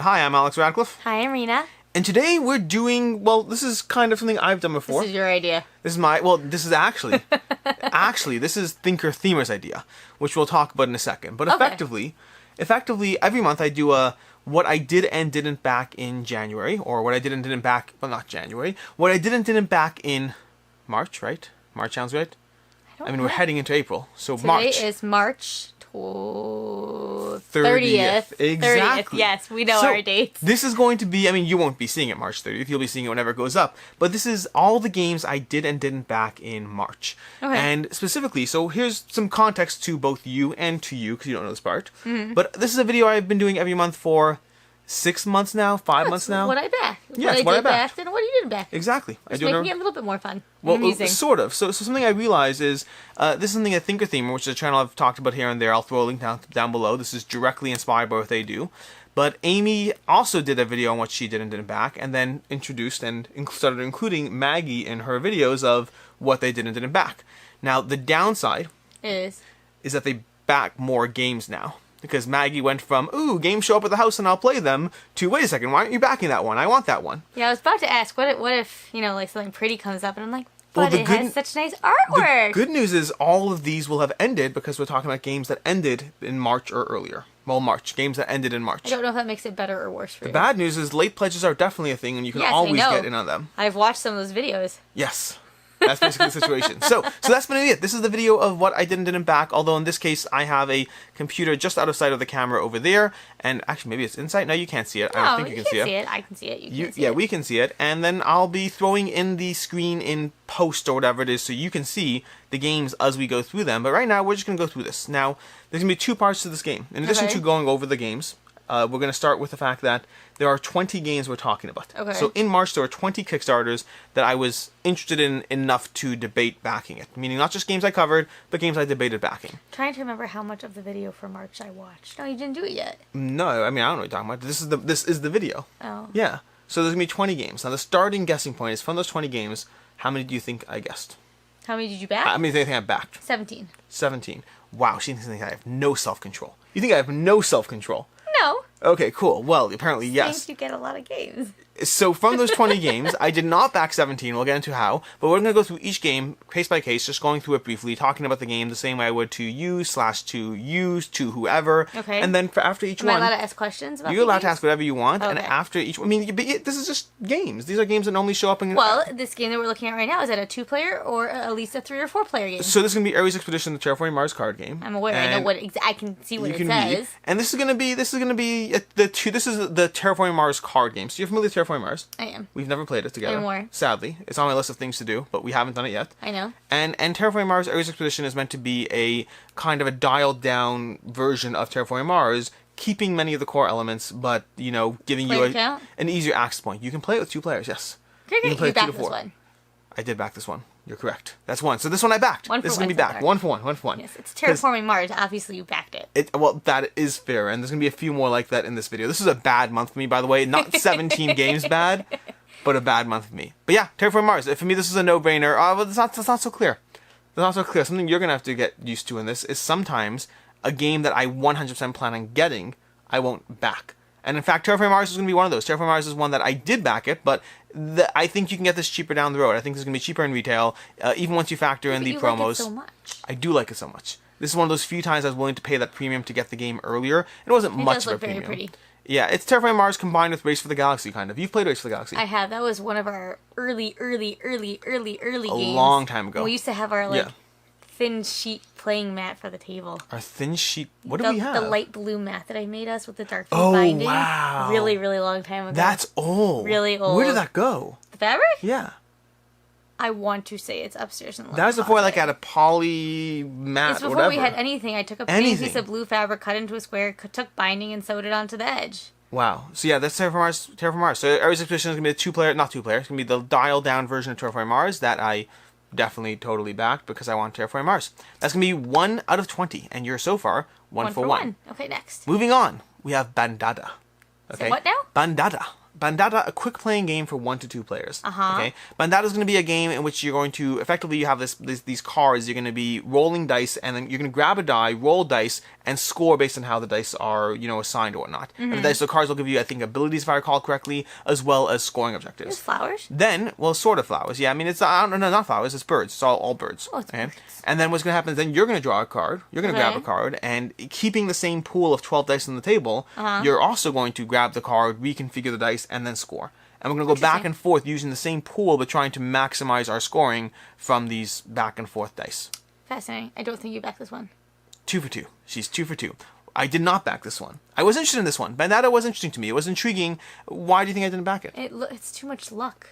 Hi, I'm Alex Radcliffe. Hi, I'm Rena. And today we're doing, well, this is kind of something I've done before. This is your idea. This is my, well, this is actually, this is Thinker Themer's idea, which we'll talk about in a second. But effectively, every month I do a what I did and didn't back in January, or what I did and didn't back, well, not January, what I did and didn't back in March, right? March sounds right? I mean, we're heading into April, so Today March. Today is March 30th. 30th. Exactly. 30th. Yes, we know our dates. This is going to be, I mean, you won't be seeing it March 30th. You'll be seeing it whenever it goes up. But this is all the games I did and didn't back in March. Okay. And specifically, so here's some context to both you and to you, because you don't know this part. Mm-hmm. But this is a video I've been doing every month for 6 months now, 5 months now. What I back. Yes, what I did back and what you didn't back. Exactly. It's making it a little bit more fun. Well, sort of. So something I realized is, this is something at Thinker Themer, which is a channel I've talked about here and there. I'll throw a link down below. This is directly inspired by what they do. But Amy also did a video on what she did and didn't back, and then introduced and started including Maggie in her videos of what they did and didn't back. Now, the downside is that they back more games now. Because Maggie went from, ooh, games show up at the house and I'll play them, to, wait a second, why aren't you backing that one? I want that one. Yeah, I was about to ask, what if, you know, like something pretty comes up and I'm like, but it has such nice artwork. The good news is all of these will have ended because we're talking about games that ended in March or earlier. Well, March. Games that ended in March. I don't know if that makes it better or worse for you. The bad news is late pledges are definitely a thing and you can always get in on them. I've watched some of those videos. Yes. That's basically the situation. So that's been it. This is the video of what I did and didn't back, although in this case I have a computer just out of sight of the camera over there, and actually maybe it's in sight. No, you can't see it. I don't think you can see it. I can see it. You can see it. Yeah, we can see it, and then I'll be throwing in the screen in post or whatever it is so you can see the games as we go through them. But right now we're just going to go through this. Now, there's going to be two parts to this game. In addition to going over the games, we're going to start with the fact that there are 20 games we're talking about. Okay. So in March, there were 20 Kickstarters that I was interested in enough to debate backing it. Meaning not just games I covered, but games I debated backing. I'm trying to remember how much of the video for March I watched. No, you didn't do it yet. No, I mean, I don't know what you're talking about. This is the video. Oh. Yeah. So there's going to be 20 games. Now, the starting guessing point is from those 20 games, how many do you think I guessed? How many did you back? How many do you think I backed? 17. 17. Wow, she thinks I have no self-control. You think I have no self-control? No. Okay, cool. Well, apparently, yes. Thanks, you get a lot of games. So from those 20 games, I did not back 17. We'll get into how. But we're going to go through each game, case by case, just going through it briefly, talking about the game the same way I would to you, to use, to whoever. Okay. And then after each one... Am I allowed to ask questions about You're allowed to ask whatever you want. Okay. And after each... I mean, this is just games. These are games that normally show up in... Well, this game that we're looking at right now, is that a 2-player or at least a 3 or 4-player game? So this is going to be Ares Expedition, the Terraforming Mars card game. I'm aware. I know what... I can see what it says. And this is going to be this is the Terraforming Mars card game. So you're familiar with Terraforming Mars? I am. We've never played it together. Anymore. Sadly. It's on my list of things to do, but we haven't done it yet. I know. And Terraforming Mars Ares Expedition is meant to be a kind of a dialed down version of Terraforming Mars, keeping many of the core elements, but, you know, giving you an easier access point. You can play it with 2 players, yes. Okay, you backed this one. I did back this one. You're correct. That's one. So this one I backed. This is going to be backed. One for one. Yes, it's Terraforming Mars. Obviously, you backed it. Well, that is fair, and there's going to be a few more like that in this video. This is a bad month for me, by the way. Not 17 games bad, but a bad month for me. But yeah, Terraforming Mars. For me, this is a no-brainer. But it's not so clear. It's not so clear. Something you're going to have to get used to in this is sometimes a game that I 100% plan on getting, I won't back. And in fact, Terraforming Mars is going to be one of those. Terraforming Mars is one that I did back it, but I think you can get this cheaper down the road. I think this is going to be cheaper in retail, even once you factor in the promos. Like it so much. I do like it so much. This is one of those few times I was willing to pay that premium to get the game earlier. It wasn't much of a premium. Very pretty. Yeah, it's Terraforming Mars combined with Race for the Galaxy, kind of. You've played Race for the Galaxy. I have. That was one of our early games. A long time ago. We used to have our, thin sheet playing mat for the table. Our thin sheet? What do we have? The light blue mat that I made us with the dark blue binding. Oh, wow. Really, really long time ago. That's old. Really old. Where did that go? The fabric? Yeah. I want to say it's upstairs in the That was before I had a poly mat. It's before we had anything. I took a plain piece of blue fabric, cut into a square, took binding, and sewed it onto the edge. Wow. So yeah, that's Terraforming Mars. So Ares Expedition is going to be the 2-player, not 2-player, it's going to be the dialed down version of Terraforming Mars that I definitely totally backed because I want Terraforming Mars. That's going to be 1 out of 20, and you're so far 1 for 1. Okay, next. Moving on, we have Bandada. Okay. So what now? Bandada. Bandada, a quick playing game for 1 to 2 players. Uh-huh. Okay, Bandada is going to be a game in which you're going to effectively you have these cards. You're going to be rolling dice, and then you're going to grab a die, roll dice, and score based on how the dice are assigned or whatnot. And the dice, the cards will give you, I think, abilities if I recall correctly, as well as scoring objectives. There's flowers. Then, well, sort of flowers. Yeah, I mean it's not flowers. It's birds. It's all birds. Oh, it's birds. And then what's going to happen is then you're going to draw a card. You're going to grab a card, and keeping the same pool of 12 dice on the table, you're also going to grab the card, reconfigure the dice, and then score. And we're going to go back and forth using the same pool, but trying to maximize our scoring from these back and forth dice. Fascinating. I don't think you backed this one. 2 for 2. She's 2 for 2. I did not back this one. I was interested in this one. Bandada was interesting to me. It was intriguing. Why do you think I didn't back it? It's too much luck.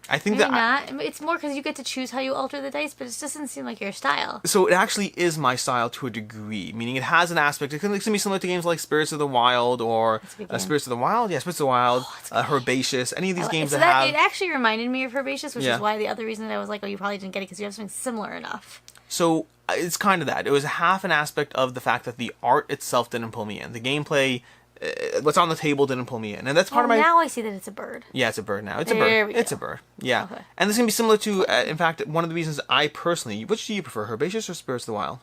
I think Maybe not. It's more because you get to choose how you alter the dice, but it doesn't seem like your style. So it actually is my style to a degree, meaning it has an aspect. It can be similar to games like Spirits of the Wild or Spirits of the Wild. Yeah, Spirits of the Wild, Herbaceous. Any of these games that have. It actually reminded me of Herbaceous, which is why the other reason that I was like, oh, you probably didn't get it because you have something similar enough. So it's kind of that. It was half an aspect of the fact that the art itself didn't pull me in. The gameplay. What's on the table didn't pull me in, and that's part of my. Now I see that it's a bird. Yeah, it's a bird now. It's a bird. It's a bird. Yeah, okay. And this is gonna be similar to, in fact, one of the reasons I personally. Which do you prefer, Herbaceous or Spirits of the Wild?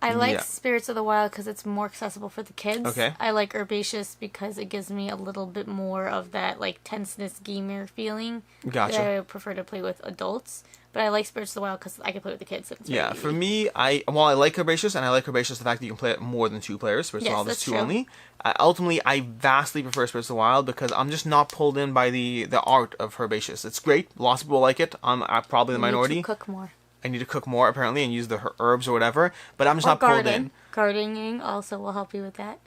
I like Spirits of the Wild because it's more accessible for the kids. Okay. I like Herbaceous because it gives me a little bit more of that like tenseness gamer feeling. Gotcha. That I prefer to play with adults. But I like Spirits of the Wild because I can play with the kids. So it's yeah, for me, I like Herbaceous, and I like Herbaceous the fact that you can play it more than 2 players. Spirits of the Wild is 2 only. Ultimately, I vastly prefer Spirits of the Wild because I'm just not pulled in by the art of Herbaceous. It's great. Lots of people like it. I'm probably the minority. You need to cook more. I need to cook more, apparently, and use the herbs or whatever. But I'm just not pulled in. Gardening also will help you with that.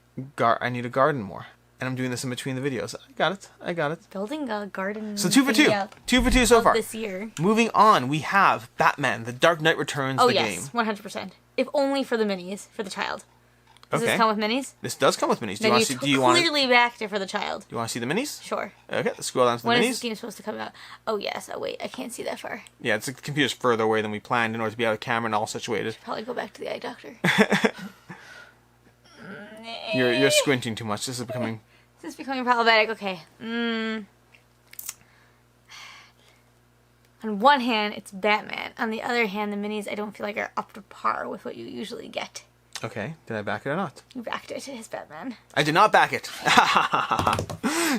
I need to garden more. And I'm doing this in between the videos. I got it. Building a garden. So 2 for 2. 2 for 2 so far. This year. Moving on, we have Batman, The Dark Knight Returns, the game. Oh, yes. 100%. If only for the minis, for the child. Does this come with minis? This does come with minis. Do you clearly backed it for the child. Do you want to see the minis? Sure. Okay, let's scroll down to the minis. When is this game supposed to come out? Oh, yes. Oh, wait. I can't see that far. Yeah, the computer's further away than we planned in order to be out of camera and all situated. Should probably go back to the eye doctor. You're squinting too much. This is becoming... This is becoming problematic. Okay. On one hand, it's Batman. On the other hand, the minis I don't feel like are up to par with what you usually get. Okay, did I back it or not? You backed it. It's Batman. I did not back it.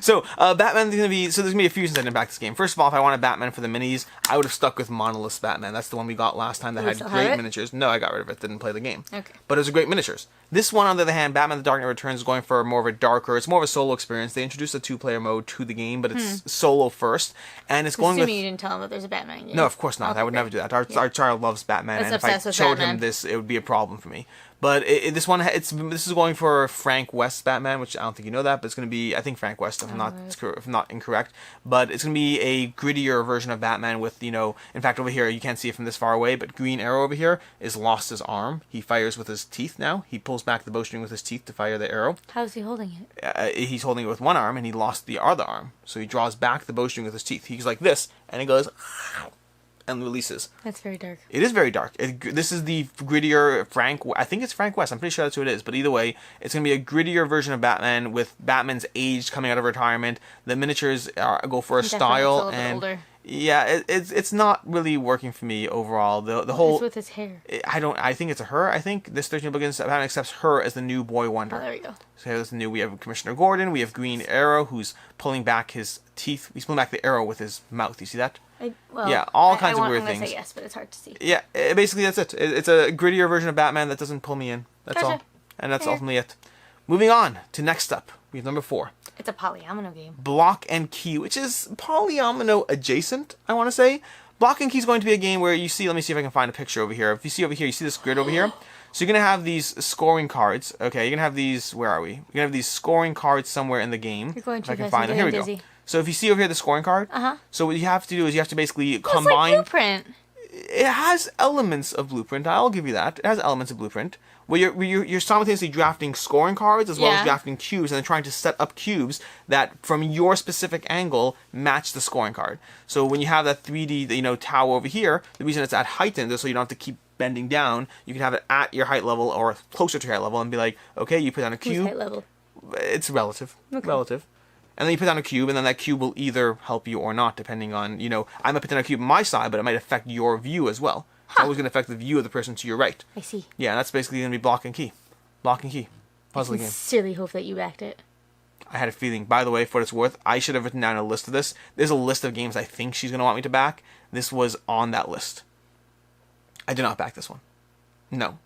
So, Batman's gonna be. So there's gonna be a few reasons I didn't back this game. First of all, if I wanted Batman for the minis, I would have stuck with Monolith's Batman. That's the one we got last time that had great miniatures. No, I got rid of it. Didn't play the game. Okay. But it was a great miniatures. This one, on the other hand, Batman: The Dark Knight Returns is going for more of a darker. It's more of a solo experience. They introduced a 2-player mode to the game, but it's solo first, and it's going with. Assuming you didn't tell him that there's a Batman game. No, of course not. I would never do that. Our child loves Batman, and if I showed him this, it would be a problem for me. But this is going for Frank West's Batman, which I don't think you know that, but it's going to be, I think Frank West, if I'm not incorrect. But it's going to be a grittier version of Batman with, in fact, over here, you can't see it from this far away, but Green Arrow over here is lost his arm. He fires with his teeth now. He pulls back the bowstring with his teeth to fire the arrow. How is he holding it? He's holding it with one arm, and he lost the other arm. So he draws back the bowstring with his teeth. He's like this, and he goes... and releases. That's very dark. It is very dark. This is the grittier I think it's Frank West. I'm pretty sure that's who it is. But either way, it's going to be a grittier version of Batman with Batman's aged coming out of retirement. The miniatures go for a style, and older. Yeah, it's not really working for me overall. The whole. It's with his hair. I think it's a her. I think this 13 book Batman accepts her as the new Boy Wonder. Oh, there we go. So here's the new. We have Commissioner Gordon. We have Green Arrow, who's pulling back his teeth. He's pulling back the arrow with his mouth. You see that? All kinds of weird things. I'm gonna say yes, but it's hard to see. Yeah, basically that's it. It's a grittier version of Batman that doesn't pull me in. That's all. And that's ultimately it. Moving on to next up, we have number 4. It's a polyomino game. Block and Key, which is polyomino adjacent, I want to say. Block and Key is going to be a game where you see, let me see if I can find a picture over here. If you see over here, you see this grid over here? So you're going to have these scoring cards. Okay, you're going to have these, where are we? You're going to have these scoring cards somewhere in the game. You're going to if I can find them. Here we go. So if you see over here the scoring card, so what you have to do is you have to basically combine. It's like Blueprint. It has elements of Blueprint. I'll give you that. It has elements of Blueprint. Where you're simultaneously drafting scoring cards as well as drafting cubes, and then trying to set up cubes that, from your specific angle, match the scoring card. So when you have that 3D tower over here, the reason it's at heightened is so you don't have to keep bending down. You can have it at your height level or closer to your height level, and be like, okay, you put down a cube. Whose height level? It's relative. Okay. Relative. And then you put down a cube, and then that cube will either help you or not, depending on, I might put down a cube on my side, but it might affect your view as well. It's always going to affect the view of the person to your right. I see. Yeah, and that's basically going to be block and key. Block and key. Puzzle game. I sincerely hope that you backed it. I had a feeling. By the way, for what it's worth, I should have written down a list of this. There's a list of games I think she's going to want me to back. This was on that list. I did not back this one. No.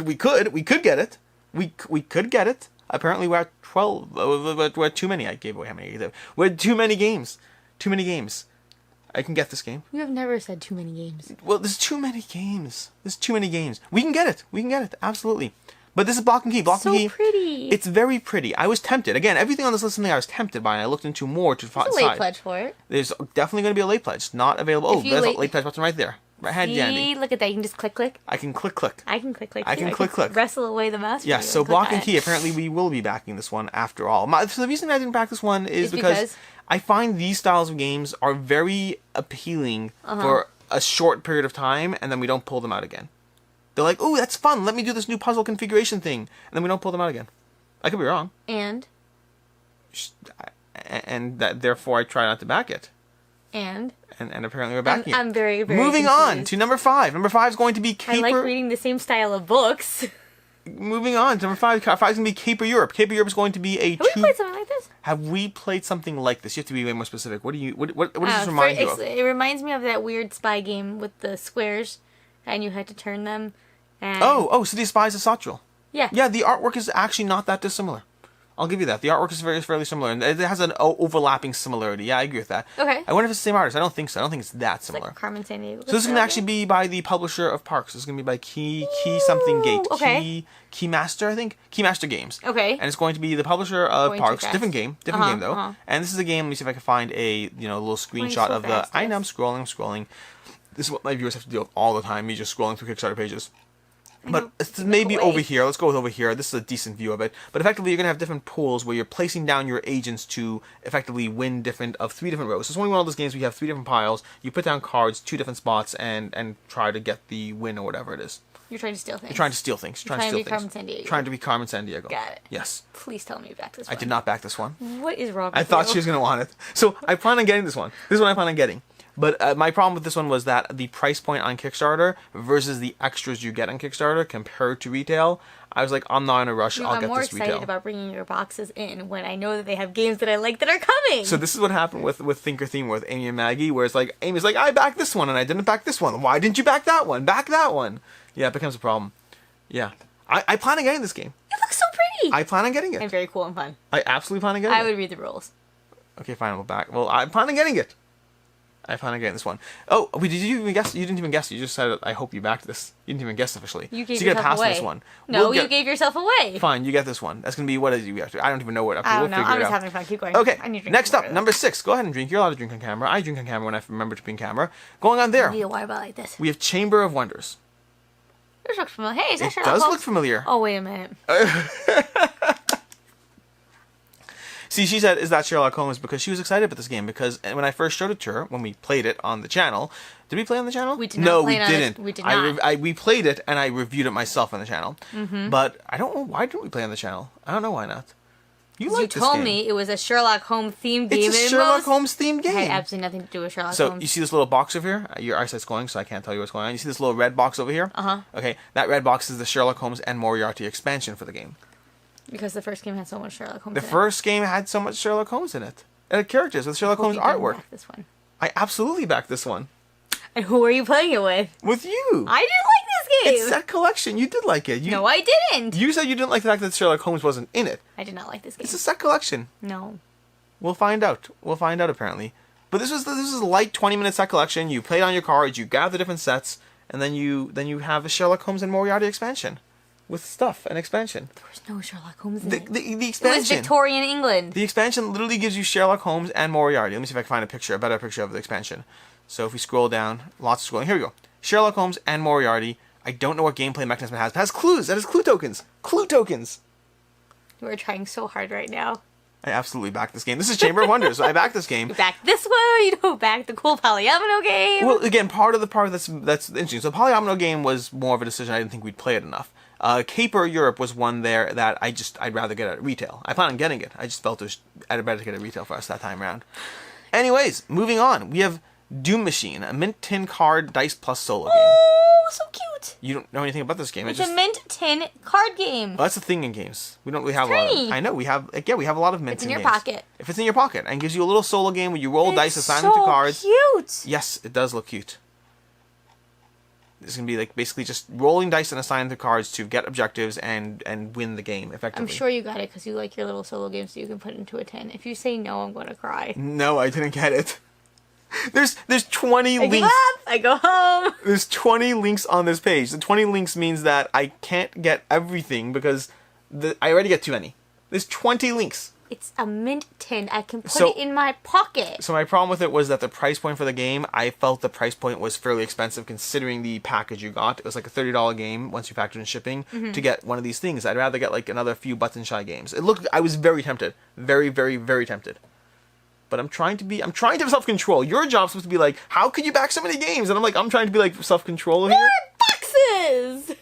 We could get it. We could get it. Apparently we're at 12. We're at too many. I gave away how many. We're at too many games. Too many games. I can get this game. You have never said too many games. Well, there's too many games. We can get it. Absolutely. But this is block and key. Block and key. So pretty. It's very pretty. I was tempted. Again, everything on this list is something I was tempted by, and I looked into more to find. There's a late pledge for it. There's definitely going to be a late pledge. Not available. Oh, there's a late pledge button right there. Right hand dandy. Look at that. You can just click. I can click. I can click. I can click. Wrestle away the mouse. Yeah, so block and key. Apparently, we will be backing this one after all. So the reason I didn't back this one is because I find these styles of games are very appealing for a short period of time, and then we don't pull them out again. They're like, "Oh, that's fun. Let me do this new puzzle configuration thing," and then we don't pull them out again. I could be wrong. And that therefore I try not to back it. And apparently we're backing it. I'm very, very moving confused. on to number 5. Number 5 is going to be Caper. I like reading the same style of books. Moving on to number 5. 5 is going to be Caper Europe. Caper Europe is going to be a Have we played something like this? Have we played something like this? You have to be way more specific. What does this remind you of? It reminds me of that weird spy game with the squares, and you had to turn them. And... Oh, City of Spies of Satchel. Yeah. Yeah, the artwork is actually not that dissimilar. I'll give you that. The artwork is fairly similar, and it has an overlapping similarity. Yeah, I agree with that. Okay. I wonder if it's the same artist. I don't think so. I don't think it's that similar. It's like Carmen Sandiego. So this is going to actually be by the publisher of Parks. This is going to be by Key something Gate. Okay. Keymaster, I think? Keymaster Games. Okay. And it's going to be the publisher of Parks. Different game though. And this is a game. Let me see if I can find a little screenshot of the. I know I'm scrolling. This is what my viewers have to deal with all the time. Me just scrolling through Kickstarter pages. But maybe over here. Let's go with over here. This is a decent view of it. But effectively, you're going to have different pools where you're placing down your agents to effectively win 3 different rows. So it's only one of those games where you have 3 different piles. You put down cards, 2 different spots, and try to get the win or whatever it is. You're trying to steal things. You're trying to steal things. Trying to be Carmen Sandiego. Trying to be Carmen Sandiego. Got it. Yes. Please tell me you backed this one. I did not back this one. What is wrong with I thought she was going to want it. So I plan on getting this one. This is what I plan on getting. But my problem with this one was that the price point on Kickstarter versus the extras you get on Kickstarter compared to retail, I was like, I'm not in a rush. I'll get this retail. I'm more excited about bringing your boxes in when I know that they have games that I like that are coming. So this is what happened with Thinker Theme with Amy and Maggie, where it's like, Amy's like, I backed this one and I didn't back this one. Why didn't you back that one? Back that one. Yeah, it becomes a problem. Yeah. I plan on getting this game. It looks so pretty. I plan on getting it. And very cool and fun. I absolutely plan on getting it. I would read the rules. Okay, fine, we'll back. Well, I plan on getting it. I plan on getting this one. Oh, wait, did you even guess? You didn't even guess. You just said, I hope you backed this. You didn't even guess officially. You gave so you yourself away. This one. No, you gave yourself away. Fine, you get this one. That's going to be, what is you have to, I don't even know what. I don't know. I'm just having fun. Keep going. Okay, next up, number 6. Go ahead and drink. You're allowed to drink on camera. I drink on camera when I remember to be on camera. Going on there. I need a water bottle like this. We have Chamber of Wonders. This looks familiar. Hey, is that Sherlock Holmes? It does look familiar. Oh, wait a minute. See, she said, is that Sherlock Holmes? Because she was excited about this game. Because when I first showed it to her, when we played it on the channel... Did we play on the channel? We did not. No, we didn't. We did not. We played it, and I reviewed it myself on the channel. Mm-hmm. But I don't know, why didn't we play on the channel? I don't know why not. You liked this game. You told me it was a Sherlock Holmes themed game. It's a Sherlock Holmes themed game. It had absolutely nothing to do with Sherlock Holmes. So, you see this little box over here? Your eyesight's going, so I can't tell you what's going on. You see this little red box over here? Uh-huh. Okay, that red box is the Sherlock Holmes and Moriarty expansion for the game. Because the first game had so much Sherlock Holmes in it. The first game had so much Sherlock Holmes in it. It had characters with Sherlock Holmes artwork. Back this one. I absolutely backed this one. And who are you playing it with? With you. I didn't like this game. It's that collection. You did like it. No, I didn't. You said you didn't like the fact that Sherlock Holmes wasn't in it. I did not like this game. It's a set collection. No. We'll find out. We'll find out apparently. But this is a light 20-minute set collection. You played on your cards. You gather different sets, and then you have a Sherlock Holmes and Moriarty expansion. With stuff and expansion. There was no Sherlock Holmes in it. The expansion. It was Victorian England. The expansion literally gives you Sherlock Holmes and Moriarty. Let me see if I can find a better picture of the expansion. So if we scroll down, lots of scrolling. Here we go. Sherlock Holmes and Moriarty. I don't know what gameplay mechanism it has, but it has clues. That is clue tokens. Clue tokens. You are trying so hard right now. I absolutely backed this game. This is Chamber of Wonders. I backed this game. You backed this one. You don't back the cool Polyomino game. Well, again, part of that's interesting. So Polyomino game was more of a decision. I didn't think we'd play it enough. Caper Europe was one there that I'd rather get at retail. I plan on getting it. I just felt I'd better get it retail for us that time around. Anyways, moving on. We have Doom Machine, a mint 10 card dice plus solo game. Oh, so cute. You don't know anything about this game. It's a mint 10 card game. Well, that's the thing in games. We don't really have a lot of... I know, we have a lot of mint in games. It's in your pocket. If it's in your pocket, and gives you a little solo game where you roll dice, assign them to cards. Cute. Yes, it does look cute. It's going to be like basically just rolling dice and assigning the cards to get objectives and win the game effectively. I'm sure you got it because you like your little solo games so you can put it into a 10. If you say no, I'm going to cry. No, I didn't get it. There's 20 links. I give up. I go home. There's 20 links on this page. The 20 links means that I can't get everything because I already get too many. There's 20 links. It's a mint 10. I can put it in my pocket. So my problem with it was that the price point for the game, I felt the price point was fairly expensive considering the package you got. It was like a $30 game once you factor in shipping to get one of these things. I'd rather get like another few button shy games. I was very tempted. Very, very, very tempted. But I'm trying to have self-control. Your job's supposed to be like, how could you back so many games? And I'm like, I'm trying to be like self-control here. More boxes!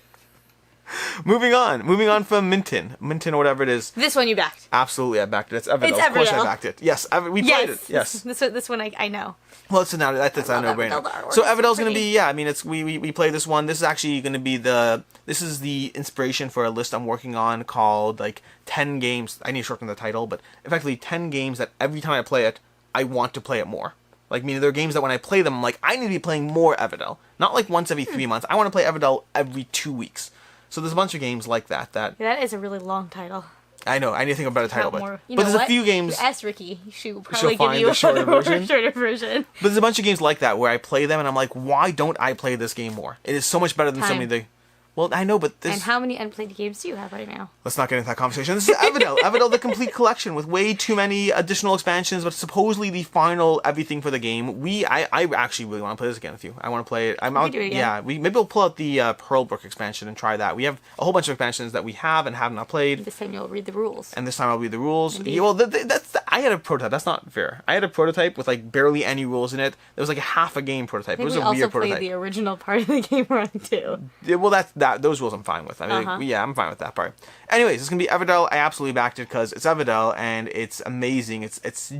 Moving on from Minton or whatever it is. This one you backed. Absolutely, I backed it. It's Everdell. It's Of course Everdell. I backed it. Yes, we played it. Yes. This one I know. Well, that's a no-brainer. So Everdell's going to be, I mean, we played this one. This is actually going to be this is the inspiration for a list I'm working on called, like, 10 games. I need to shorten the title, but effectively 10 games that every time I play it, I want to play it more. Like, meaning there are games that when I play them, I'm like, I need to be playing more Everdell. Not like once every 3 months. I want to play Everdell every 2 weeks. So there's a bunch of games like that. That is a really long title. I know. I need to think about a title, but there's a few games. Ask Ricky. She'll probably give you the a shorter version. But there's a bunch of games like that where I play them and I'm like, why don't I play this game more? It is so much better than so many. Well, I know, but this... And how many unplayed games do you have right now? Let's not get into that conversation. This is Everdell. Everdell, the complete collection with way too many additional expansions, but supposedly the final everything for the game. I actually really want to play this again with you. I want to play it. We can do it again. Yeah, maybe we'll pull out the Pearlbrook expansion and try that. We have a whole bunch of expansions that we have and have not played. This time you'll read the rules. And this time I'll read the rules. Indeed. Yeah, well, I had a prototype. That's not fair. I had a prototype with like barely any rules in it. There was like a half a game prototype. It was a weird prototype. We also played the original part of the game run too. Yeah, well, those rules I'm fine with. I mean, yeah, I'm fine with that part. Anyways, it's gonna be Everdell. I absolutely backed it because it's Everdell and it's amazing. It's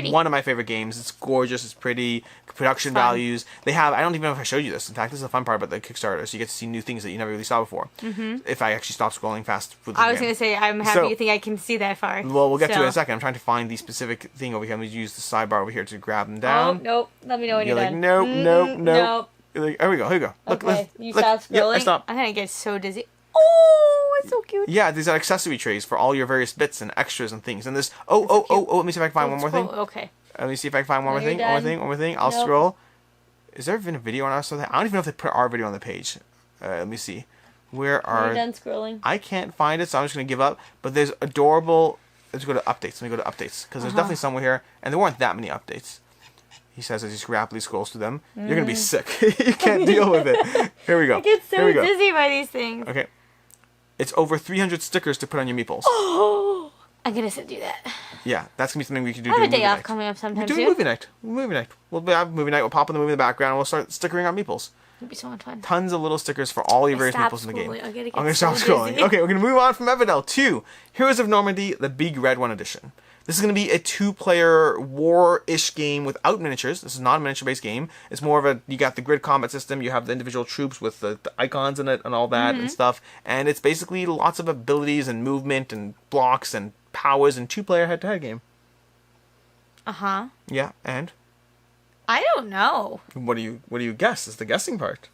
one of my favorite games. It's gorgeous. It's pretty. Production values. They have. I don't even know if I showed you this. In fact, this is a fun part about the Kickstarter. So you get to see new things that you never really saw before. If I actually stop scrolling fast. I was gonna say I'm happy you think I can see that far. Well, we'll get to it in a second. I'm trying to find the specific thing over here. I'm gonna use the sidebar over here to grab them down. Oh nope. Let me know when you're like, done. Nope. Like, there we go. Here we go. Look, okay. You stop scrolling. Yep, I stopped. I'm gonna get so dizzy. Oh, it's so cute. Yeah, these are accessory trays for all your various bits and extras and things. And this. Oh. Let me see if I can find one more thing. Okay. Let me see if I can find one more thing. One more thing. I'll scroll. Is there even a video on us? I don't even know if they put our video on the page. Let me see. Where are... You're done scrolling. I can't find it, so I'm just going to give up. But there's adorable... Let's go to updates. Let me go to updates. Because there's definitely somewhere here. And there weren't that many updates. He says as he rapidly scrolls through them. You're going to be sick. You can't deal with it. Here we go. I get so dizzy by these things. Okay. It's over 300 stickers to put on your meeples. Oh! I'm going to do that. Yeah, that's going to be something we can do. I have a day off coming up sometime soon. Movie night. We'll have movie night. We'll pop in the movie in the background. And we'll start stickering our meeples. It'll be so much fun. Tons of little stickers for all your various meeples in the game. I'm going to stop scrolling. Okay, we're going to move on from Everdell to Heroes of Normandie, the Big Red One Edition. This is going to be a 2-player war-ish game without miniatures. This is not a miniature-based game. It's more of you got the grid combat system, you have the individual troops with the icons in it and all that and stuff. And it's basically lots of abilities and movement and blocks and powers and 2-player head-to-head game. Uh-huh. Yeah, and? I don't know. What do you guess? Is the guessing part.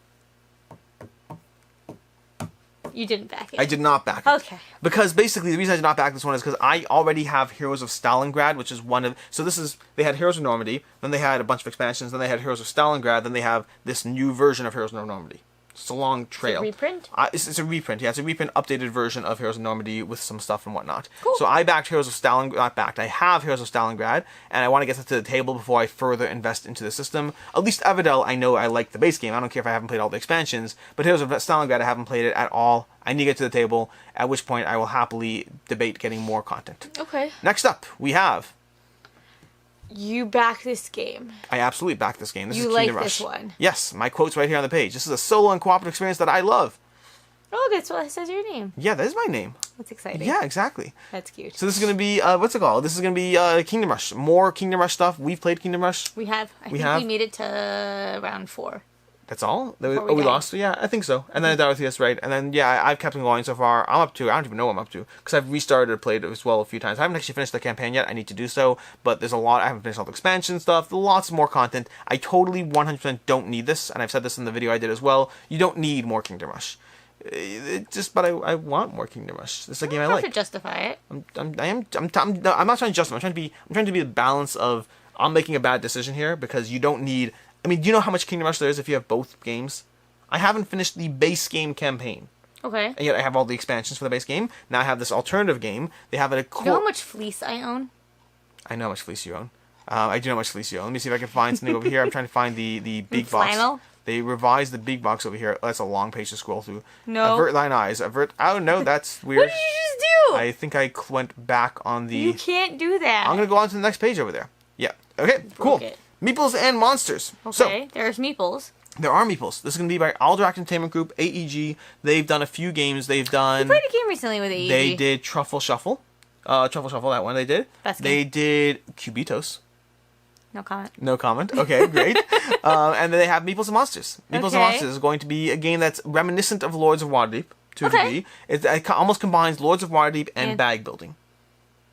You didn't back it. I did not back it. Okay. Because basically the reason I did not back this one is because I already have Heroes of Stalingrad, which is one of... So they had Heroes of Normandy, then they had a bunch of expansions, then they had Heroes of Stalingrad, then they have this new version of Heroes of Normandy. It's a long trail. It's a reprint? It's a reprint, yeah. It's a reprint, updated version of Heroes of Normandy with some stuff and whatnot. Cool. So I backed Heroes of Stalingrad, not backed, I have Heroes of Stalingrad, and I want to get that to the table before I further invest into the system. At least Everdell, I know I like the base game. I don't care if I haven't played all the expansions, but Heroes of Stalingrad, I haven't played it at all. I need to get to the table, at which point I will happily debate getting more content. Okay. Next up, we have... You back this game. I absolutely back this game. This is Kingdom Kingdom like Rush. this one. Yes, my quote's right here on the page. This is a solo and cooperative experience that I love. Oh, that's what says your name. Yeah, that is my name. That's exciting. Yeah, exactly. That's cute. So this is going to be, what's it called? This is going to be Kingdom Rush. More Kingdom Rush stuff. We've played Kingdom Rush. We have. I think we made it to round 4. That's all? We lost? Yeah, I think so. And then I died with yes, right. And then, yeah, I've kept on going so far. I'm up to, I don't even know what I'm up to. Because I've restarted and played it as well a few times. I haven't actually finished the campaign yet. I need to do so. But there's a lot. I haven't finished all the expansion stuff. Lots more content. I totally 100% don't need this. And I've said this in the video I did as well. You don't need more Kingdom Rush. But I want more Kingdom Rush. This is a game I like. To justify it. I'm not trying to justify. I'm trying to be the balance of I'm making a bad decision here because you don't need. I mean, do you know how much Kingdom Rush there is if you have both games? I haven't finished the base game campaign. Okay. And yet I have all the expansions for the base game. Now I have this alternative game. They have it. You know how much fleece I own? I know how much fleece you own. I do know how much fleece you own. Let me see if I can find something over here. I'm trying to find the big box. Flannel? They revised the big box over here. That's a long page to scroll through. No. Avert thine eyes. Avert. Oh, no, that's weird. What did you just do? I think I went back on the... You can't do that. I'm going to go on to the next page over there. Yeah. Okay, cool. Meeples and Monsters. Okay, so, there's Meeples. There are Meeples. This is going to be by Alderac Entertainment Group, AEG. They've done a few games. They've done... You played a game recently with AEG. They did Truffle Shuffle. Truffle Shuffle, that one they did. Best They game. did Cubitos. No comment. No comment. Okay, great. And then they have Meeples and Monsters. Meeples and Monsters is going to be a game that's reminiscent of Lords of Waterdeep to a degree. It almost combines Lords of Waterdeep and bag building.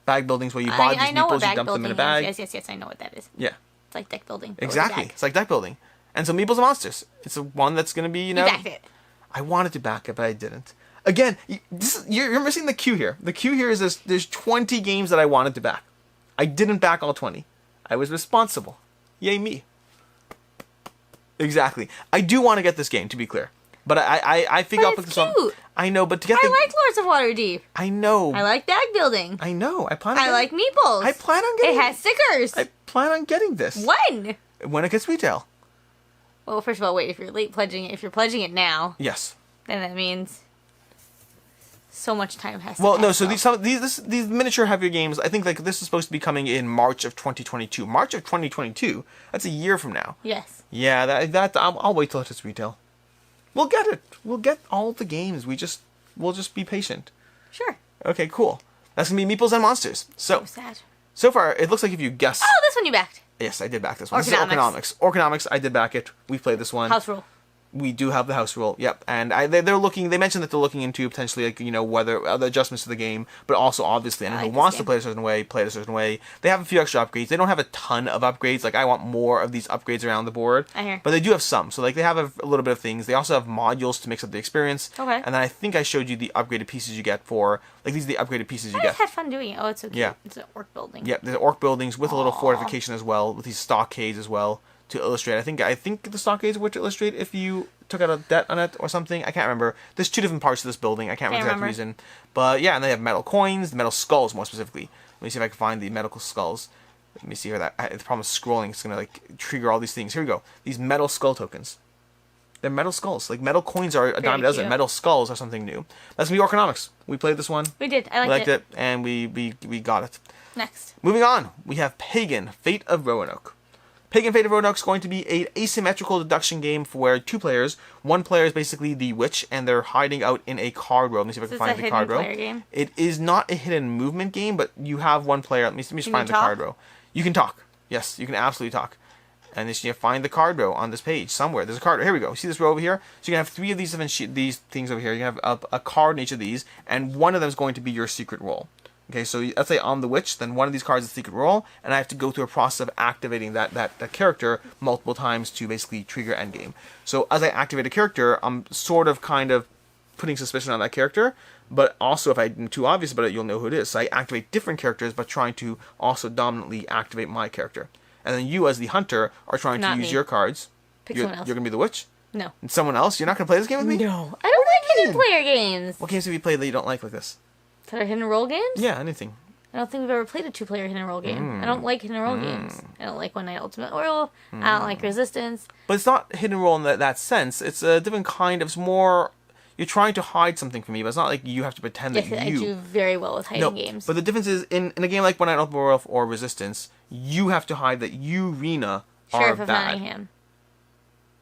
Bag building is where you buy these meeples, you dump them in a bag. Yes, I know what that is. Yeah. It's like deck building. Exactly. It's like deck building. And so Meeples and Monsters. It's one that's going to be, you know... You backed it. I wanted to back it, but I didn't. Again, you're missing the cue here. The cue here is there's 20 games that I wanted to back. I didn't back all 20. I was responsible. Yay me. Exactly. I do want to get this game, to be clear. But I figure out this one. I know, but to get I like Lords of Waterdeep. I know. I like bag building. I know. I like Meeples. I plan on getting it. Has stickers. I plan on getting this. When it gets retail. Well, first of all, wait, if you're late pledging it, if you're pledging it now. Yes. Then that means so much time has to pass. Well, no, so these miniature heavier games, I think like this is supposed to be coming in March of 2022. March of 2022? That's a year from now. Yes. Yeah, I'll wait till it's retail. We'll get it. We'll get all the games. We'll just be patient. Sure. Okay, cool. That's gonna be Meeples and Monsters. So sad. So far, it looks like if you guess. Oh, this one you backed. Yes, I did back this one. This is Orconomics. Orconomics, I did back it. We've played this one. House rule. We do have the house rule, yep. And they're looking. They mentioned that they're looking into potentially, like, you know, whether other adjustments to the game, but also obviously anyone who wants to play a certain way, play it a certain way. They have a few extra upgrades. They don't have a ton of upgrades. Like, I want more of these upgrades around the board. I hear. But they do have some. So like they have a little bit of things. They also have modules to mix up the experience. Okay. And then I think I showed you the upgraded pieces you get for, like, these are the upgraded pieces you get. I had fun doing it. Oh, it's so cute. Yeah. It's an orc building. Yeah, there's orc buildings with a little fortification as well, with these stockades as well to illustrate. I think the stockades were to illustrate if you took out a debt on it or something. I can't remember. There's two different parts to this building. I can't remember the reason. But yeah, and they have metal coins, metal skulls more specifically. Let me see if I can find the medical skulls. Let me see here. The problem with scrolling, it's gonna like trigger all these things. Here we go. These metal skull tokens. They're metal skulls. Like, metal coins are a dime a dozen. Metal skulls are something new. That's gonna be Orconomics. We played this one. We did. I liked it. And we got it. Next. Moving on, we have Pagan, Fate of Roanoke. Pagan Fate of Roanoke is going to be an asymmetrical deduction game for where two players. One player is basically the witch, and they're hiding out in a card row. Let me see if I can find the card row. Game? It is not a hidden movement game, but you have one player. Let me just find the card row. You can talk. Yes, you can absolutely talk. And then you find the card row on this page somewhere. There's a card row. Here we go. See this row over here? So you can have three of these these things over here. You can have a card in each of these, and one of them is going to be your secret role. Okay, so let's say I'm the witch, then one of these cards is secret role, and I have to go through a process of activating that character multiple times to basically trigger endgame. So as I activate a character, I'm sort of kind of putting suspicion on that character, but also if I'm too obvious about it, you'll know who it is. So I activate different characters, but trying to also dominantly activate my character. And then you, as the hunter, are trying to use your cards. Pick someone else. You're going to be the witch? No. And someone else? You're not going to play this game with me? No. I don't like hidden player games. What games have you played that you don't like this? That are hidden role games? Yeah, anything. I don't think we've ever played a two-player hidden role game. I don't like hidden role games. I don't like One Night Ultimate Oil. I don't like Resistance. But it's not hidden role in that sense. It's a different kind of... It's more... You're trying to hide something from me, but it's not like you have to pretend that you... I do very well with hiding games. But the difference is, in a game like One Night Ultimate Oil or Resistance, you have to hide that you, Rena, are Sheriff of bad. Nottingham.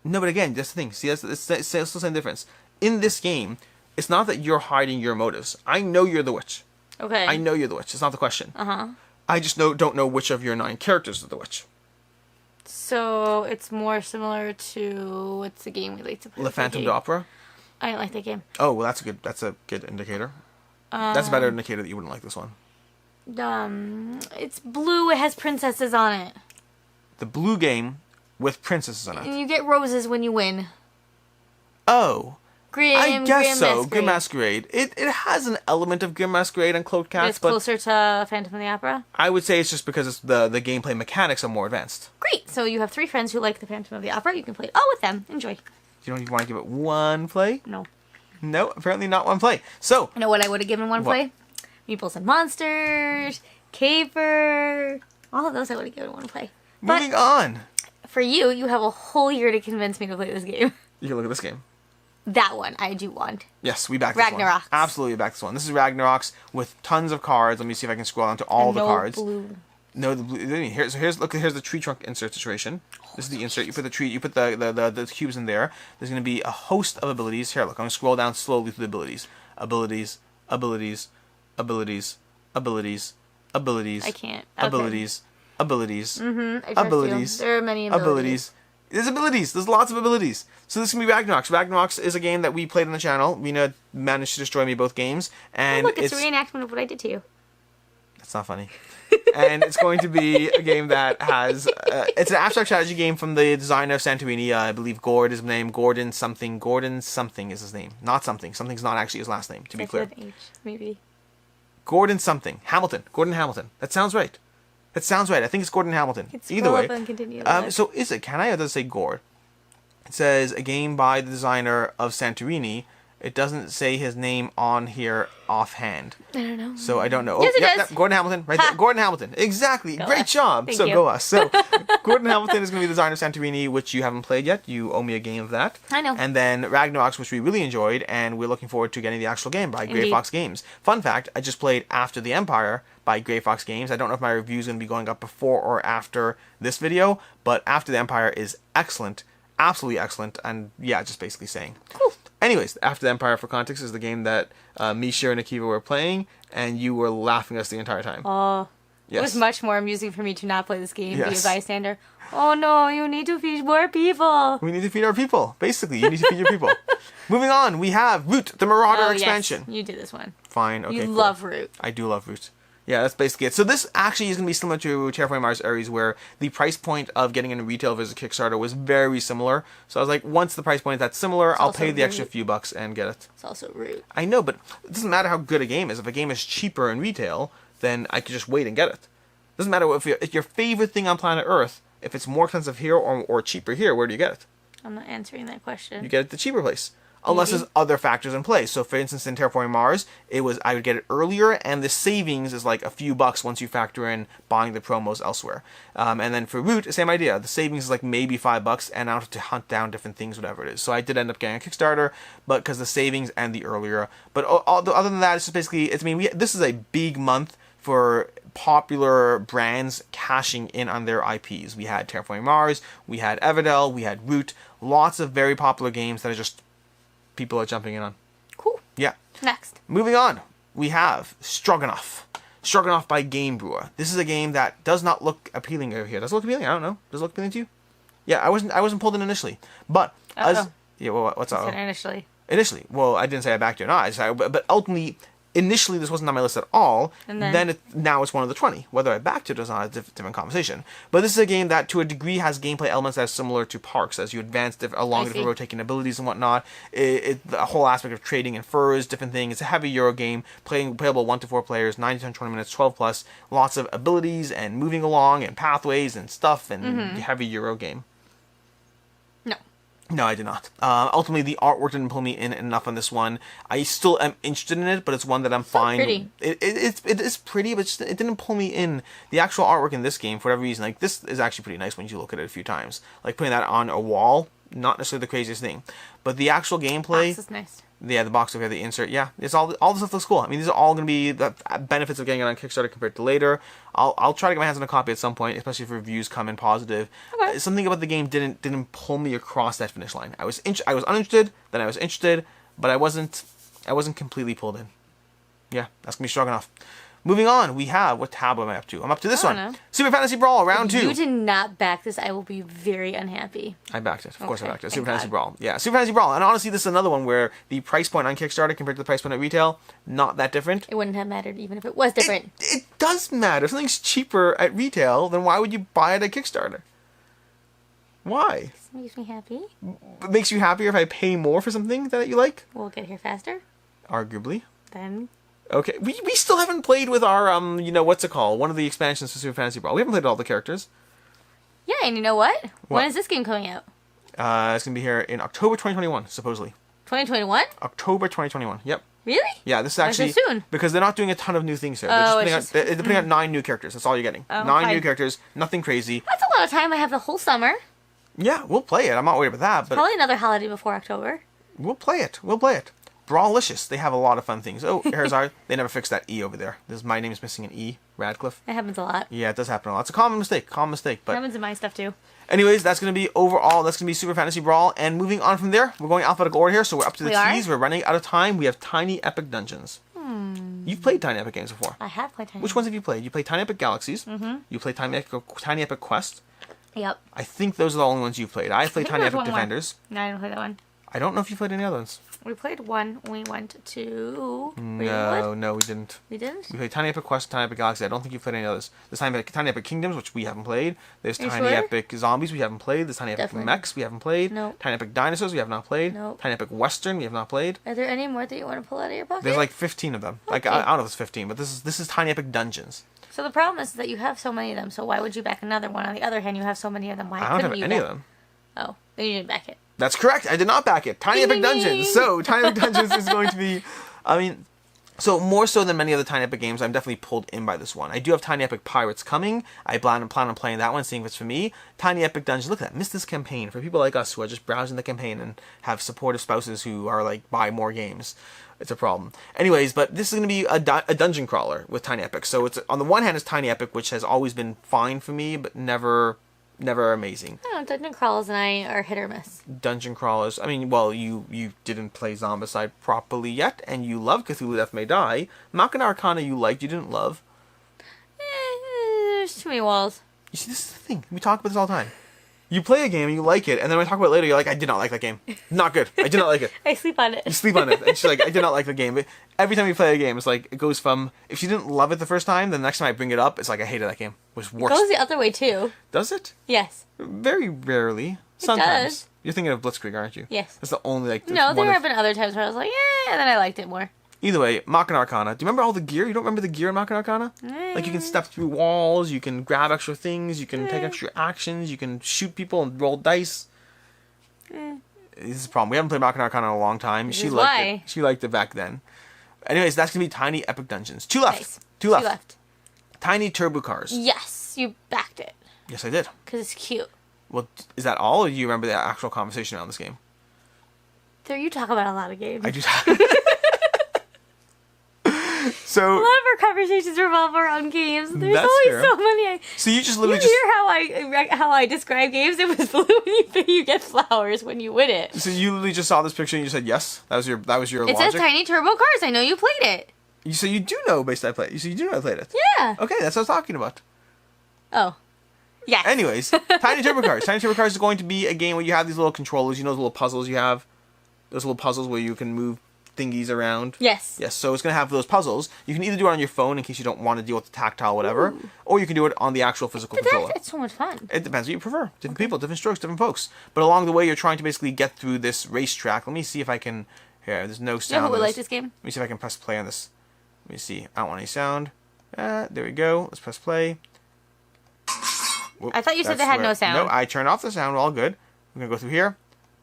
No, but again, that's the thing. See, it's still the same difference. In this game, It's not that you're hiding your motives. I know you're the witch. Okay. I know you're the witch. It's not the question. Uh-huh. I just don't know which of your 9 characters is the witch. So it's more similar to what's the game we like to play? Le Phantom d'Opera. I don't like that game. Oh, well, that's a good indicator. That's a better indicator that you wouldn't like this one. It's blue. It has princesses on it. The blue game with princesses on it. And you get roses when you win. Oh. I guess so. Masquerade. Grim Masquerade. It has an element of Grim Masquerade and Cloaked Cats, It's closer to Phantom of the Opera. I would say it's just because it's the gameplay mechanics are more advanced. Great. So you have 3 friends who like the Phantom of the Opera. You can play it all with them. Enjoy. You don't even want to give it one play? No. No, apparently not one play. So, You know what I would have given one play? Meeples and Monsters, Caper. All of those I would have given one play. But moving on. for you, you have a whole year to convince me to play this game. You can look at this game. That one I do want. Yes, we back this one. Ragnarocks. Absolutely back this one. This is Ragnarocks with tons of cards. Let me see if I can scroll down to all And the no cards. Blue. No, the blue. Here's the tree trunk insert situation. This is the insert. You put the tree. You put the cubes in there. There's going to be a host of abilities. Here, look. I'm going to scroll down slowly through the abilities. Abilities. Abilities. Abilities. Abilities. Abilities. I can't. Okay. Abilities. Abilities. I trust Abilities. you. There are many abilities. There's abilities. There's lots of abilities. So this can be Ragnarokks. Ragnarokks is a game that we played on the channel. Mina managed to destroy me both games, and Oh, look, it's a reenactment of what I did to you. That's not funny. And it's going to be a game that has... it's an abstract strategy game from the designer of Santorini. I believe Gord is his name. Gordon something is his name. Not something. Something's not actually his last name, to be clear. With an H, maybe. Gordon something. Hamilton. Gordon Hamilton. That sounds right. That sounds right. I think it's Gordon Hamilton. Either way. And continue So is it? Can I? Or does it say Gord? It says a game by the designer of Santorini. It doesn't say his name on here offhand. I don't know. So I don't know. Yes, it does. Yep, Gordon Hamilton, right there. Gordon Hamilton. Exactly. Go Great us. job. Thank So you. go us. So Gordon Hamilton is going to be the designer of Santorini, which you haven't played yet. You owe me a game of that. I know. And then Ragnarokks, which we really enjoyed, and we're looking forward to getting the actual game by Grey Indeed. Fox Games. Fun fact, I just played After the Empire by Grey Fox Games. I don't know if my review is going to be going up before or after this video, but After the Empire is excellent. Absolutely excellent. And yeah, just basically saying. Cool. Anyways, After the Empire, for context, is the game that Misha and Akiva were playing, and you were laughing at us the entire time. Oh, Yes. it was much more amusing for me to not play this game, Yes. be a bystander. Oh no, you need to feed more people. We need to feed our people. Basically, you need to feed your people. Moving on, we have Root, the Marauder expansion. Yes, you did this one. Fine, okay, You cool. love Root. I do love Root. Yeah, that's basically it. So this actually is going to be similar to Terraforming Mars Ares, where the price point of getting into retail versus Kickstarter was very similar. So I was like, once the price point is that similar, I'll also pay the extra Root. few bucks and get it. It's also Root. I know, but it doesn't matter how good a game is. If a game is cheaper in retail, then I could just wait and get it. It doesn't matter if your favorite thing on planet Earth, if it's more expensive here or cheaper here, where do you get it? I'm not answering that question. You get it the cheaper place. Unless Maybe. there's other factors in play. So for instance, in Terraforming Mars, I would get it earlier, and the savings is like a few bucks once you factor in buying the promos elsewhere. And then for Root, same idea. The savings is like maybe $5, and I don't have to hunt down different things, whatever it is. So I did end up getting a Kickstarter, but because the savings and the earlier. But other than that, it's just basically, this is a big month for popular brands cashing in on their IPs. We had Terraforming Mars, we had Everdell, we had Root, lots of very popular games that are just people are jumping in on. Cool. Yeah. Next. Moving on, we have Stroganov. Stroganov by Game Brewer. This is a game that does not look appealing over here. Does it look appealing? I don't know. Does it look appealing to you? Yeah, I wasn't pulled in initially, but what's up? Said initially. Initially, well, I didn't say I backed you or not. But ultimately, initially this wasn't on my list at all. And then now it's one of the 20. Whether I backed it or not is a different conversation. But this is a game that, to a degree, has gameplay elements that are similar to Parks. As you advance along different road, taking abilities and whatnot, the whole aspect of trading and furs, different things. It's a heavy Euro game, playable 1 to 4 players, 9 to 10, 20 minutes, 12 plus. Lots of abilities and moving along and pathways and stuff, and heavy Euro game. No, I did not. Ultimately, the artwork didn't pull me in enough on this one. I still am interested in it, but it's one that I'm fine. Pretty. It is pretty, but it didn't pull me in. The actual artwork in this game, for whatever reason, like this is actually pretty nice when you look at it a few times. Like putting that on a wall, not necessarily the craziest thing, but the actual gameplay. Box is nice. Yeah, the box over the insert. Yeah, it's all the stuff looks cool. I mean, these are all going to be the benefits of getting it on Kickstarter compared to later. I'll try to get my hands on a copy at some point, especially if reviews come in positive. Okay. Something about the game didn't pull me across that finish line. I was uninterested, then I was interested, but I wasn't I wasn't completely pulled in. Yeah, that's going to be Stroganov. Moving on, we have... What tab am I up to? I'm up to this one. know. Super Fantasy Brawl, round 2. If you did not back this, I will be very unhappy. I backed it. Of course I backed it. Super thank Fantasy God. Brawl. Yeah, Super Fantasy Brawl. And honestly, this is another one where the price point on Kickstarter compared to the price point at retail, not that different. It wouldn't have mattered even if it was different. It does matter. If something's cheaper at retail, then why would you buy it at Kickstarter? Why? This makes me happy. It makes you happier if I pay more for something that you like? We'll get here faster. Arguably. Then... Okay, we still haven't played with our, what's it called? One of the expansions to Super Fantasy Brawl. We haven't played all the characters. Yeah, and you know what? What? When is this game coming out? It's going to be here in October 2021, supposedly. 2021? October 2021, yep. Really? Yeah, this is Why actually... so soon? Because they're not doing a ton of new things here. They're putting out 9 new characters. That's all you're getting. Oh, 9 fine. new characters, nothing crazy. That's a lot of time. I have the whole summer. Yeah, we'll play it. I'm not worried about that, but Probably another holiday before October. we'll play it. We'll play it. Brawlicious. They have a lot of fun things. Oh, here's our... They never fixed that E over there. My name is missing an E. Radcliffe. It happens a lot. Yeah, it does happen a lot. It's a common mistake. It But happens in my stuff too. anyways, that's going to be overall. That's going to be Super Fantasy Brawl. And moving on from there, we're going alphabetical order here. So we're up to the We are? T's. We're running out of time. We have Tiny Epic Dungeons. You've played Tiny Epic games before. I have played Tiny. Which ones have you played? You played Tiny Epic Galaxies. Mm-hmm. You played Tiny Epic Quest. Yep. I think those are the only ones you've played. I played think Tiny there was Epic one more. Defenders. No, I didn't play that one. I don't know if you played any other ones. We played one. We went to... No, we didn't. We didn't? We played Tiny Epic Quest and Tiny Epic Galaxy. I don't think you've played any others. There's Tiny Epic Kingdoms, which we haven't played. There's Are you Tiny sure? Epic Zombies we haven't played. There's Tiny Epic Definitely. Mechs we haven't played. Nope. Tiny Epic Dinosaurs we have not played. Nope. Tiny Epic Western we have not played. Are there any more that you want to pull out of your pocket? There's like 15 of them. Like Okay. I don't know if it's 15, but this is Tiny Epic Dungeons. So the problem is that you have so many of them, so why would you back another one? On the other hand, you have so many of them. Why I don't couldn't have you any back... of them. Oh, then you didn't back it. That's correct. I did not back it. Tiny Ding, Epic ding, Dungeons. ding. So Tiny Epic Dungeons is going to be, so more so than many other Tiny Epic games, I'm definitely pulled in by this one. I do have Tiny Epic Pirates coming. I plan on playing that one, seeing if it's for me. Tiny Epic Dungeons. Look at that. Missed this campaign for people like us who are just browsing the campaign and have supportive spouses who are like buy more games. It's a problem. Anyways, but this is going to be a dungeon crawler with Tiny Epic. So it's on the one hand, it's Tiny Epic, which has always been fine for me, but never amazing. I don't know, Dungeon Crawls and I are hit or miss. Dungeon crawlers. I mean, well, you didn't play Zombicide properly yet, and you love Cthulhu Death May Die. Machina Arcana you liked, you didn't love. There's too many walls. You see, this is the thing. We talk about this all the time. You play a game and you like it, and then when we talk about it later, you're like, I did not like that game. Not good. I did not like it. I sleep on You it. sleep on it. And she's like, I did not like the game. But every time we play a game, it's like, it goes from, if she didn't love it the first time, then the next time I bring it up, it's like, I hated that game. It was worse. Goes the other way too. Does it? Yes. Very rarely. Sometimes. does. You're thinking of Blitzkrieg, aren't you? Yes. That's the only, like... No, one there of- have been other times where I was like, and then I liked it more. Either way, Machina Arcana. Do you remember all the gear? You don't remember the gear in Machina Arcana? Like, you can step through walls, you can grab extra things, you can take extra actions, you can shoot people and roll dice. This is a problem. We haven't played Machina Arcana in a long time. This She is liked why. it. She liked it back then. Anyways, that's going to be Tiny Epic Dungeons. Two left. Nice. Two left. Tiny Turbo Cars. Yes, you backed it. Yes, I did. Because it's cute. Well, is that all, or do you remember the actual conversation around this game? There, you talk about a lot of games. I do. So, A lot of our conversations revolve around games. There's That's always fair. so many. so you just You literally hear how I describe games? It was blue when you get flowers when you win it. So you literally just saw this picture and you said yes. That was your It logic. says Tiny Turbo Cars. I know you played it. So you do know based on I played. So you do know I played it. Yeah. Okay, that's what I was talking about. Oh. Yes. Anyways, Tiny Turbo Cars. Tiny Turbo Cars is going to be a game where you have these little controllers. You know those little puzzles you have? Those little puzzles where you can move thingies around. Yes. Yes, so it's going to have those puzzles. You can either do it on your phone in case you don't want to deal with the tactile whatever, or you can do it on the actual physical controller. It's so much fun. It depends what you prefer. Different people, different strokes, different folks. But along the way, you're trying to basically get through this racetrack. Let me see if I can... Here, there's no You sound know who would on like this game? Let me see if I can press play on this. Let me see. I don't want any sound. There we go. Let's press play. Whoop, I thought you said that's they had where- no sound. No, I turned off the sound. We're all good. We're going to go through here.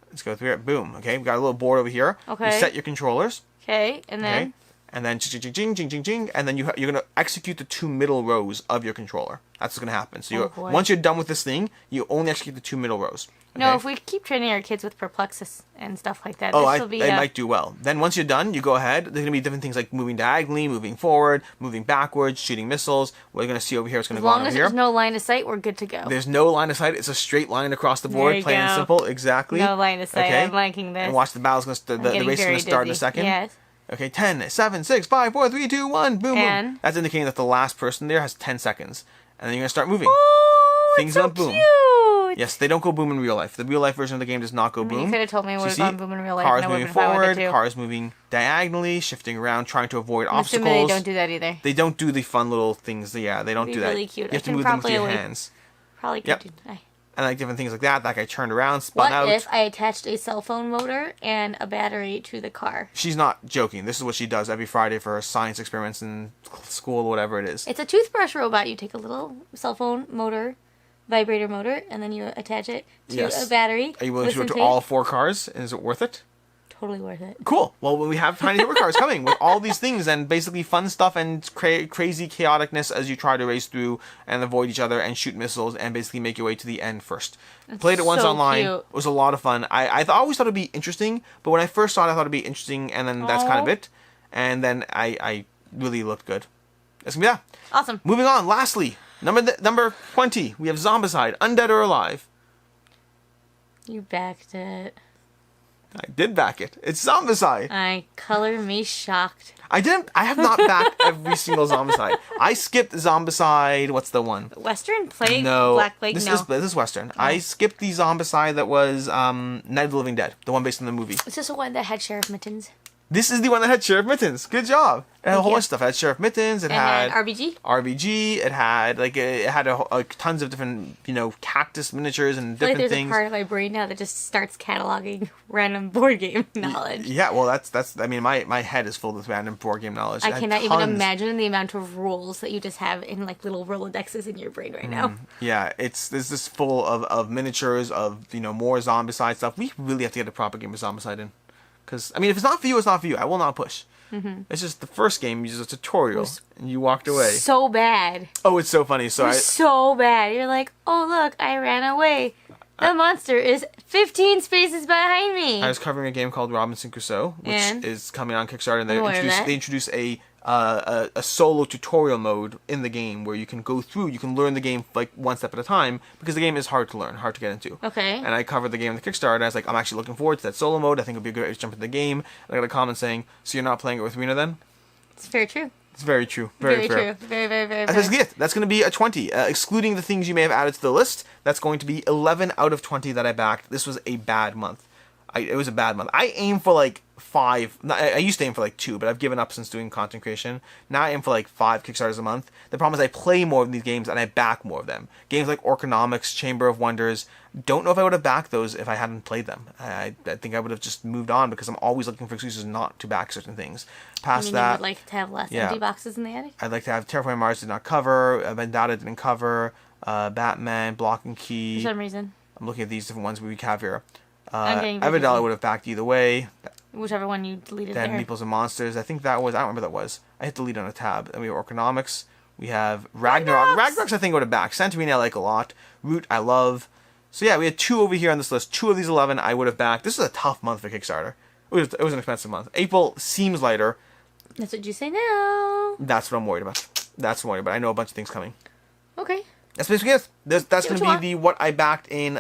Let's go through here. Boom. Okay, we've got a little board over here. Okay. You set your controllers. Okay, and then... Okay. And then ching, ching, ching, ching, ching, ching, and then you're going to execute the two middle rows of your controller. That's what's going to happen. So boy. once you're done with this thing, you only execute the two middle rows. No, okay? if we keep training our kids with Perplexus and stuff like that, Oh, this will be... they might do well. Then once you're done, you go ahead. There's going to be different things like moving diagonally, moving forward, moving backwards, shooting missiles. What you're going to see over here is going to As go on long over as here. there's no line of sight, we're good to go. There's no line of sight. It's a straight line across the board, There you plain and go. simple. Exactly. No line of sight. Okay. I'm liking this. And watch the battle's going to the I'm getting race is going very to start in a dizzy. second. Yes. Okay, 10, 7, 6, 5, 4, 3, 2, 1, boom, And? boom. That's indicating that the last person there has 10 seconds. And then you're going to start moving. Oh, Things it's so went boom. cute. Yes, they don't go boom in real life. The real life version of the game does not go boom. You could have told me it So would you have gone see, boom in real life. Cars and I moving would've been fine with it forward, too. cars moving diagonally, shifting around, trying to avoid I'm obstacles. assuming they don't do that either. They don't do the fun little things. Yeah, they don't It'd do be that. really cute. You have I to can move them with probably your wait. hands. Probably could Yep. do that. And like different things like that. That guy turned around, spun What out. if I attached a cell phone motor and a battery to the car? She's not joking. This is what she does every Friday for her science experiments in school or whatever it is. It's a toothbrush robot. You take a little cell phone motor, vibrator motor, and then you attach it to Yes. a battery. Are you willing to do with it some to all tape. 4 cars? Is it worth it? Totally worth it. Cool. Well, we have Tiny Super Cars coming with all these things and basically fun stuff and crazy chaoticness as you try to race through and avoid each other and shoot missiles and basically make your way to the end first. Played it once so online. cute. It was a lot of fun. I always thought it'd be interesting, but when I first saw it, I thought it'd be interesting, and then that's kind of Aw. it. And then I really looked good. That's gonna be that. Awesome. Moving on. Lastly, number 20. We have Zombicide, Undead or Alive. You backed it. I did back it. It's Zombicide. Color me shocked. I have not backed every single Zombicide. I skipped Zombicide. What's the one? Western Plague? No. Black Plague? This No. is Western. I skipped the Zombicide that was Night of the Living Dead, the one based on the movie. It's just the one that had Sheriff Mittens. This is the one that had Sheriff Mittens. Good job. It had a whole bunch of stuff. It had Sheriff Mittens. It had RBG? RBG. It had tons of different cactus miniatures and I feel like different there's things. a part of my brain now that just starts cataloging random board game knowledge. Yeah, well, that's. I mean, my head is full of random board game knowledge. I had cannot even tons. imagine the amount of rules that you just have in like little Rolodexes in your brain right now. Yeah, there's this full of miniatures of more Zombicide stuff. We really have to get a proper game of Zombicide in, because I mean, if it's not for you, it's not for you. I will not push. It's just the first game uses a tutorial, and you walked away. So bad. Oh, it's so funny. So So bad. You're like, oh look, I ran away. The monster is 15 spaces behind me. I was covering a game called Robinson Crusoe, which is coming on Kickstarter, and they introduce a solo tutorial mode in the game where you can go through, you can learn the game like one step at a time, because the game is hard to learn, hard to get into. Okay. And I covered the game on the Kickstarter, and I was like, I'm actually looking forward to that solo mode. I think it'll be a good way to jump into the game. And I got a comment saying, so you're not playing it with Rena then? It's very true. It's very true. Very fair. true. Very, very, very, That's very. basically it. That's going to be a 20. Excluding the things you may have added to the list, that's going to be 11 out of 20 that I backed. This was a bad month. It was a bad month. I aim for like 5. I used to aim for like 2, but I've given up since doing content creation. Now I aim for like 5 Kickstarters a month. The problem is I play more of these games and I back more of them. Games like Orconomics, Chamber of Wonders. Don't know if I would have backed those if I hadn't played them. I think I would have just moved on because I'm always looking for excuses not to back certain things. Past You that, would like to have less empty boxes in the attic? I'd like to have Terraforming Mars did not cover, Bandada didn't cover, Batman, Block and Key. For some reason. I'm looking at these different ones we have here. I'm getting Everdell I would have backed either way. Whichever one you deleted Then there. Meeples Monsters. I think that was, I don't remember what that was. I hit delete on a tab. Then we have Orconomics. We have Ragnarok. Ragnarok's I think I would have backed. Santorini I like a lot. Root I love. So yeah, we had 2 over here on this list. 2 of these 11 I would have backed. This is a tough month for Kickstarter. It was an expensive month. April seems lighter. That's what you say now. That's what I'm worried about. That's what I'm worried about. I know a bunch of things coming. Okay. That's basically it. That's going to what be you the what I backed in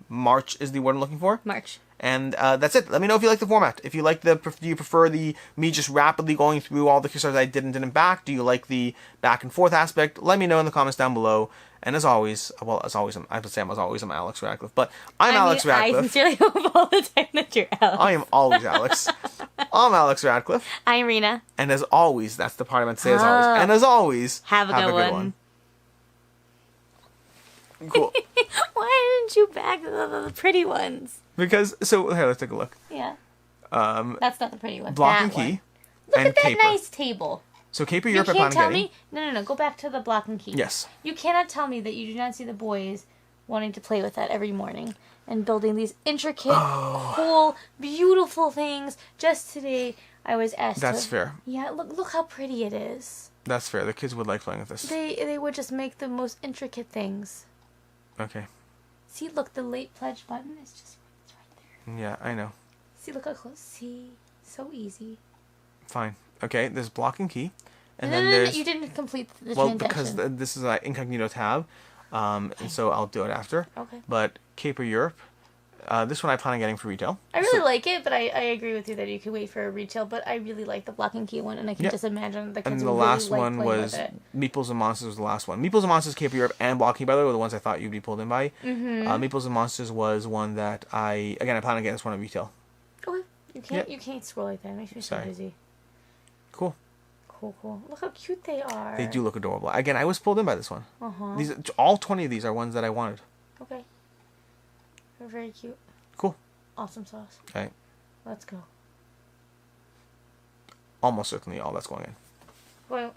March is the word I'm looking for. March. And that's it. Let me know if you like the format. If you like do you prefer me just rapidly going through all the Kickstarters I did and didn't back? Do you like the back and forth aspect? Let me know in the comments down below. And as always, I'm Alex Radcliffe. But Alex Radcliffe. I sincerely hope all the time that you're Alex. I am always Alex. I'm Alex Radcliffe. I'm Rena. And as always, that's the part I meant to say as always. And as always, have a good one. Cool. Why didn't you back the pretty ones? Because, here, let's take a look. Yeah. That's not the pretty one. Block that and Key. One. Look and at that Caper. nice table. So Caper You Europe can't tell getting. me. No. Go back to the Block and Key. Yes. You cannot tell me that you do not see the boys wanting to play with that every morning and building these intricate, cool, beautiful things. Just today, I was asked. That's fair. Yeah. Look how pretty it is. That's fair. The kids would like playing with this. They would just make the most intricate things. Okay. See, look, the late pledge button is just it's right there. Yeah, I know. See, look how close. See, so easy. Fine. Okay, there's Block and Key. And No, then there's... you didn't complete the well, transaction. because this is an incognito tab, and so I'll do it after. Okay. But Caper Europe, This one I plan on getting for retail. I really like it, but I agree with you that you could wait for a retail. But I really like the Black and Key one, and I can just imagine the kids and the would last really one like playing was with it. Meeples and Monsters was the last one. Meeples and Monsters came for Europe and Block Key, by the way, were the ones I thought you'd be pulled in by. Mm-hmm. Meeples and Monsters was one that I plan on getting this one at retail. Okay. You can't scroll like that. It makes me so dizzy. Cool. Cool. Look how cute they are. They do look adorable. Again, I was pulled in by this one. Uh-huh. All 20 of these are ones that I wanted. Okay. They're very cute. Cool. Awesome sauce. All right. Let's go. Almost certainly all that's going in. Well,